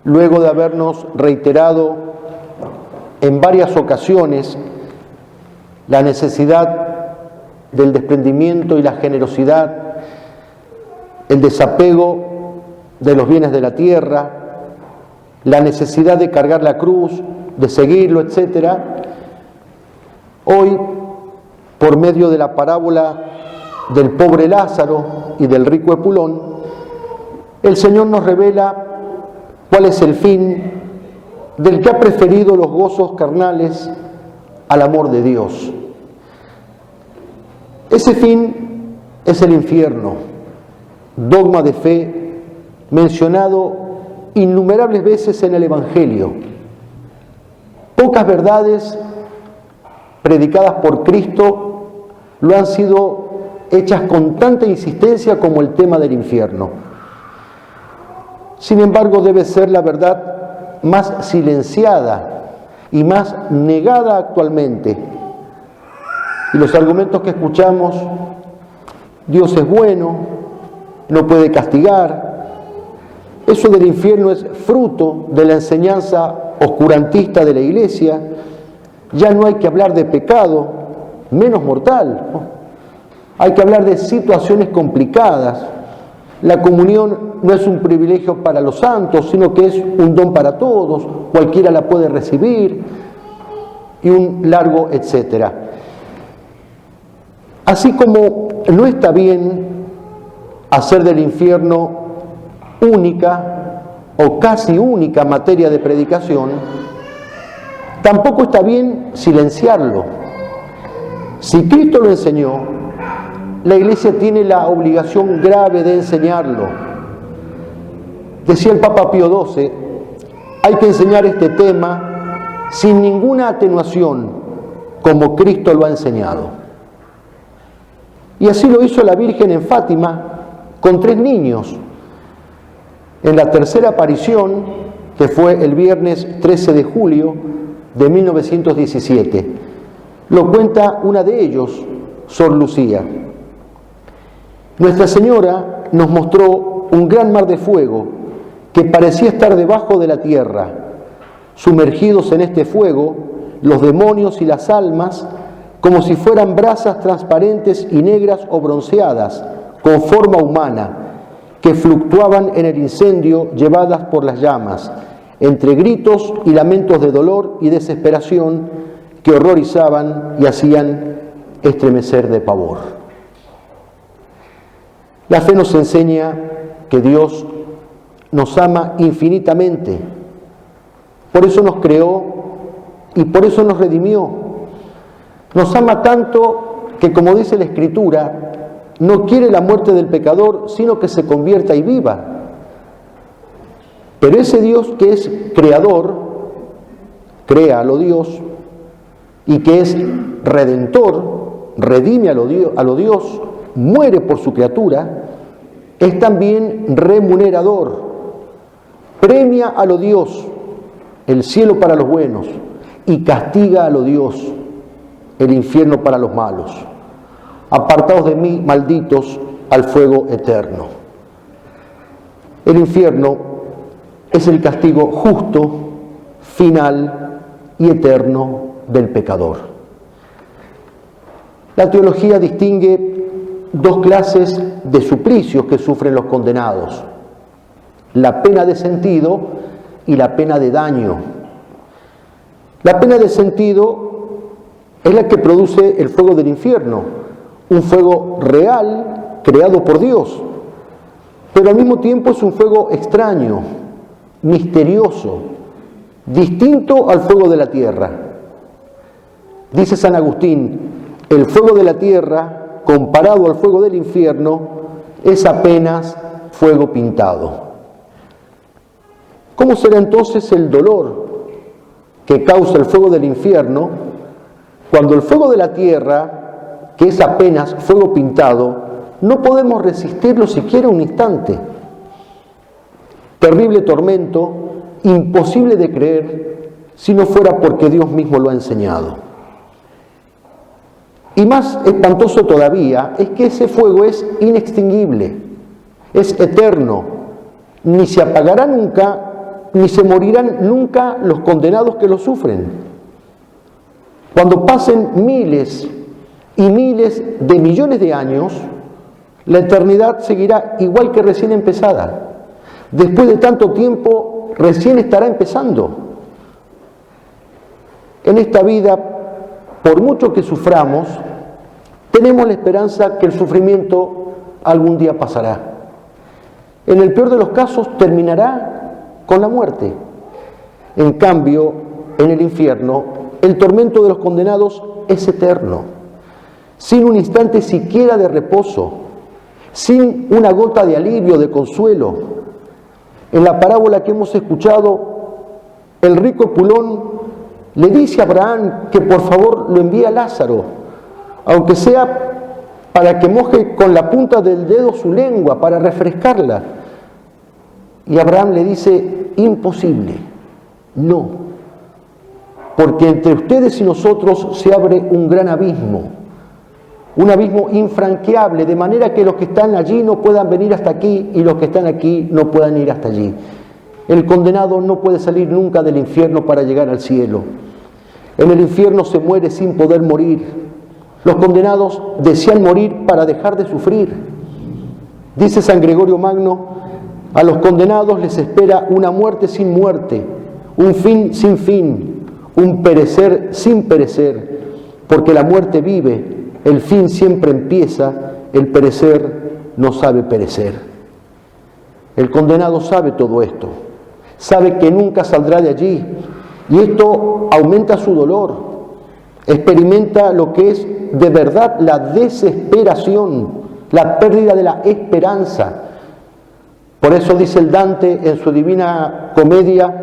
luego de habernos reiterado en varias ocasiones la necesidad del desprendimiento y la generosidad, el desapego de los bienes de la tierra, la necesidad de cargar la cruz, de seguirlo, etc. Hoy, por medio de la parábola del pobre Lázaro y del rico Epulón, el Señor nos revela cuál es el fin del que ha preferido los gozos carnales al amor de Dios. Ese fin es el infierno, dogma de fe mencionado innumerables veces en el Evangelio. Pocas verdades predicadas por Cristo lo han sido hechas con tanta insistencia como el tema del infierno. Sin embargo, debe ser la verdad más silenciada y más negada actualmente. Y los argumentos que escuchamos, Dios es bueno, no puede castigar, eso del infierno es fruto de la enseñanza oscurantista de la Iglesia, ya no hay que hablar de pecado, menos mortal, ¿no? Hay que hablar de situaciones complicadas. La comunión no es un privilegio para los santos, sino que es un don para todos, cualquiera la puede recibir, y un largo etcétera. Así como no está bien hacer del infierno única o casi única materia de predicación, tampoco está bien silenciarlo. Si Cristo lo enseñó, la Iglesia tiene la obligación grave de enseñarlo. Decía el Papa Pío XII, hay que enseñar este tema sin ninguna atenuación, como Cristo lo ha enseñado. Y así lo hizo la Virgen en Fátima con 3 niños. En la tercera aparición, que fue el viernes 13 de julio de 1917, lo cuenta una de ellos, Sor Lucía. Nuestra Señora nos mostró un gran mar de fuego que parecía estar debajo de la tierra. Sumergidos en este fuego, los demonios y las almas, como si fueran brasas transparentes y negras o bronceadas, con forma humana, que fluctuaban en el incendio llevadas por las llamas, entre gritos y lamentos de dolor y desesperación que horrorizaban y hacían estremecer de pavor. La fe nos enseña que Dios nos ama infinitamente, por eso nos creó y por eso nos redimió. Nos ama tanto que, como dice la Escritura, no quiere la muerte del pecador, sino que se convierta y viva. Pero ese Dios que es creador, crea a lo Dios, y que es redentor, redime a lo Dios, muere por su criatura, es también remunerador, premia a lo Dios, el cielo para los buenos, y castiga a lo Dios, el infierno para los malos. Apartaos de mí, malditos, al fuego eterno. El infierno es el castigo justo, final y eterno del pecador. La teología distingue 2 clases de suplicios que sufren los condenados: la pena de sentido y la pena de daño. La pena de sentido es la que produce el fuego del infierno, un fuego real creado por Dios, pero al mismo tiempo es un fuego extraño, misterioso, distinto al fuego de la tierra. Dice San Agustín, el fuego de la tierra, comparado al fuego del infierno, es apenas fuego pintado. ¿Cómo será entonces el dolor que causa el fuego del infierno cuando el fuego de la tierra, que es apenas fuego pintado, no podemos resistirlo siquiera un instante? Terrible tormento, imposible de creer si no fuera porque Dios mismo lo ha enseñado. Y más espantoso todavía es que ese fuego es inextinguible, es eterno, ni se apagará nunca, ni se morirán nunca los condenados que lo sufren. Cuando pasen miles y miles de millones de años, la eternidad seguirá igual que recién empezada. Después de tanto tiempo, recién estará empezando. En esta vida, por mucho que suframos, tenemos la esperanza que el sufrimiento algún día pasará. En el peor de los casos, terminará con la muerte. En cambio, en el infierno, el tormento de los condenados es eterno, sin un instante siquiera de reposo, sin una gota de alivio, de consuelo. En la parábola que hemos escuchado, el rico Epulón le dice a Abraham que por favor lo envíe a Lázaro, aunque sea para que moje con la punta del dedo su lengua, para refrescarla. Y Abraham le dice, imposible, no, porque entre ustedes y nosotros se abre un gran abismo, un abismo infranqueable, de manera que los que están allí no puedan venir hasta aquí y los que están aquí no puedan ir hasta allí. El condenado no puede salir nunca del infierno para llegar al cielo. En el infierno se muere sin poder morir. Los condenados desean morir para dejar de sufrir. Dice San Gregorio Magno, a los condenados les espera una muerte sin muerte, un fin sin fin, un perecer sin perecer, porque la muerte vive, el fin siempre empieza, el perecer no sabe perecer. El condenado sabe todo esto, sabe que nunca saldrá de allí, y esto aumenta su dolor, experimenta lo que es de verdad la desesperación, la pérdida de la esperanza. Por eso dice el Dante en su Divina Comedia,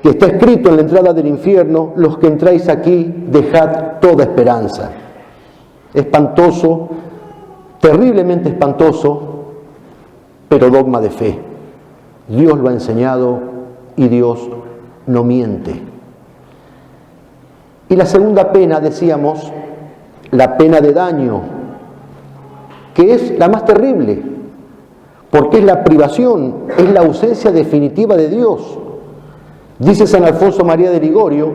que está escrito en la entrada del infierno, los que entráis aquí, dejad toda esperanza. Espantoso, terriblemente espantoso, pero dogma de fe. Dios lo ha enseñado y Dios no miente. Y la segunda pena, decíamos, la pena de daño, que es la más terrible, porque es la privación, es la ausencia definitiva de Dios. Dice San Alfonso María de Ligorio,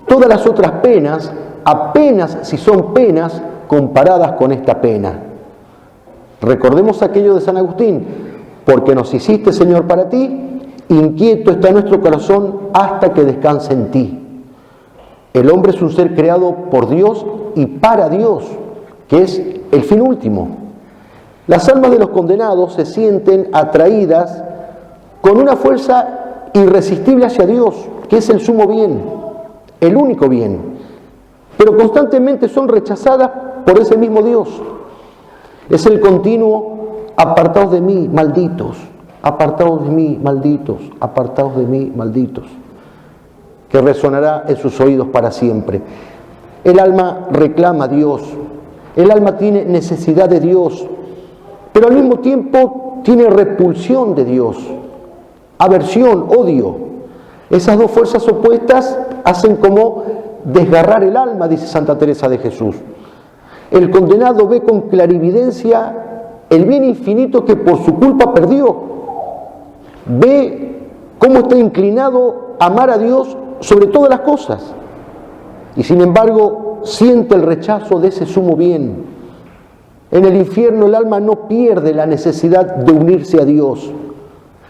todas las otras penas, apenas si son penas comparadas con esta pena. Recordemos aquello de San Agustín, porque nos hiciste, Señor, para ti, inquieto está nuestro corazón hasta que descanse en ti. El hombre es un ser creado por Dios y para Dios, que es el fin último. Las almas de los condenados se sienten atraídas con una fuerza irresistible hacia Dios, que es el sumo bien, el único bien, pero constantemente son rechazadas por ese mismo Dios. Es el continuo, apartaos de mí, malditos, apartaos de mí, malditos, apartaos de mí, malditos, que resonará en sus oídos para siempre. El alma reclama a Dios, el alma tiene necesidad de Dios, pero al mismo tiempo tiene repulsión de Dios, aversión, odio. Esas dos fuerzas opuestas hacen como desgarrar el alma, dice Santa Teresa de Jesús. El condenado ve con clarividencia el bien infinito que por su culpa perdió. Ve cómo está inclinado a amar a Dios sobre todas las cosas. Y sin embargo, siente el rechazo de ese sumo bien. En el infierno el alma no pierde la necesidad de unirse a Dios.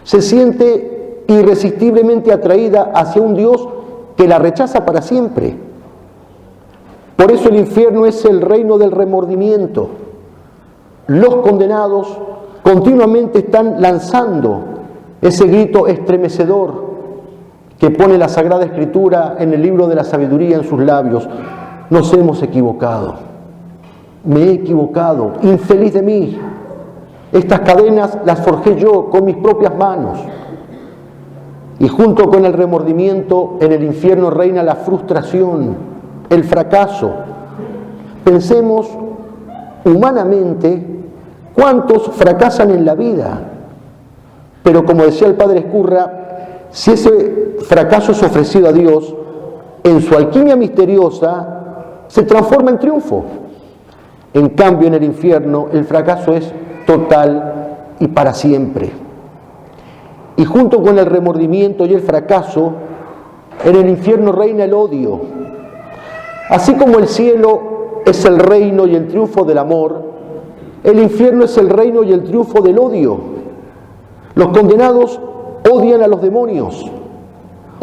Se siente irresistiblemente atraída hacia un Dios que la rechaza para siempre. Por eso el infierno es el reino del remordimiento. Los condenados continuamente están lanzando ese grito estremecedor que pone la Sagrada Escritura en el libro de la sabiduría en sus labios. Nos hemos equivocado. Me he equivocado. Infeliz de mí. Estas cadenas las forjé yo con mis propias manos. Y junto con el remordimiento, en el infierno reina la frustración, el fracaso. Pensemos humanamente cuántos fracasan en la vida. Pero como decía el padre Escurra, si ese fracaso es ofrecido a Dios, en su alquimia misteriosa se transforma en triunfo. En cambio, en el infierno, el fracaso es total y para siempre. Y junto con el remordimiento y el fracaso, en el infierno reina el odio. Así como el cielo es el reino y el triunfo del amor, el infierno es el reino y el triunfo del odio. Los condenados odian a los demonios,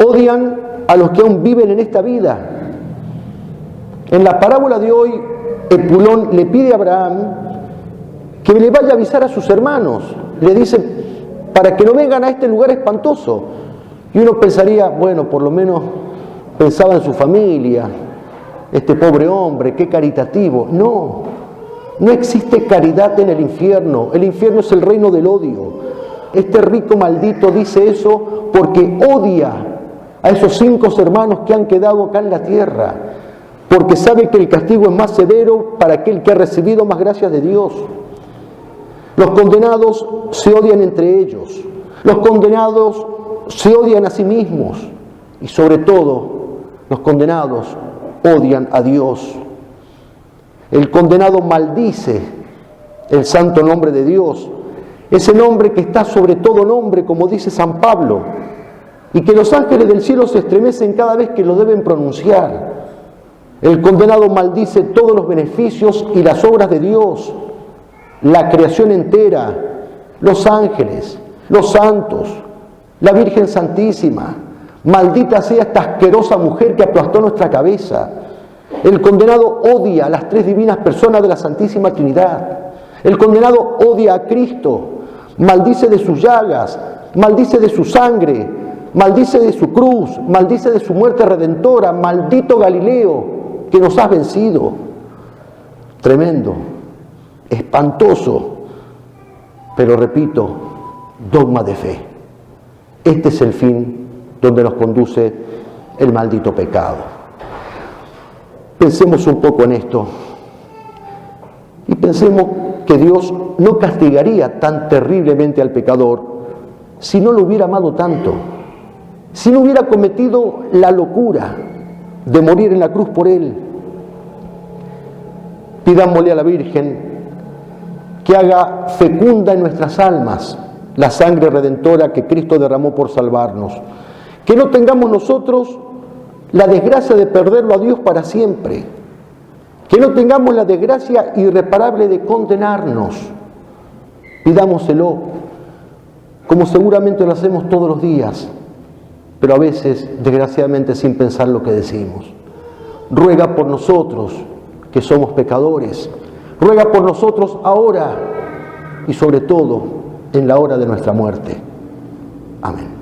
odian a los que aún viven en esta vida. En la parábola de hoy, Epulón le pide a Abraham que le vaya a avisar a sus hermanos. Le dice, para que no vengan a este lugar espantoso. Y uno pensaría, bueno, por lo menos pensaba en su familia, este pobre hombre, qué caritativo. No, no existe caridad en el infierno. El infierno es el reino del odio. Este rico maldito dice eso porque odia a esos 5 hermanos que han quedado acá en la tierra, porque sabe que el castigo es más severo para aquel que ha recibido más gracias de Dios. Los condenados se odian entre ellos, los condenados se odian a sí mismos y sobre todo los condenados odian a Dios. El condenado maldice el santo nombre de Dios, ese nombre que está sobre todo nombre, como dice San Pablo, y que los ángeles del cielo se estremecen cada vez que lo deben pronunciar. El condenado maldice todos los beneficios y las obras de Dios, la creación entera, los ángeles, los santos, la Virgen Santísima. Maldita sea esta asquerosa mujer que aplastó nuestra cabeza. El condenado odia a las 3 divinas personas de la Santísima Trinidad. El condenado odia a Cristo, maldice de sus llagas, maldice de su sangre, maldice de su cruz, maldice de su muerte redentora. Maldito Galileo, que nos has vencido. Tremendo, espantoso, pero repito, dogma de fe. Este es el fin donde nos conduce el maldito pecado. Pensemos un poco en esto y pensemos que Dios no castigaría tan terriblemente al pecador si no lo hubiera amado tanto, si no hubiera cometido la locura de morir en la cruz por él. Pidámosle a la Virgen que haga fecunda en nuestras almas la sangre redentora que Cristo derramó por salvarnos. Que no tengamos nosotros la desgracia de perderlo a Dios para siempre. Que no tengamos la desgracia irreparable de condenarnos. Pidámoselo, como seguramente lo hacemos todos los días, pero a veces, desgraciadamente, sin pensar lo que decimos. Ruega por nosotros, que somos pecadores. Ruega por nosotros ahora y sobre todo en la hora de nuestra muerte. Amén.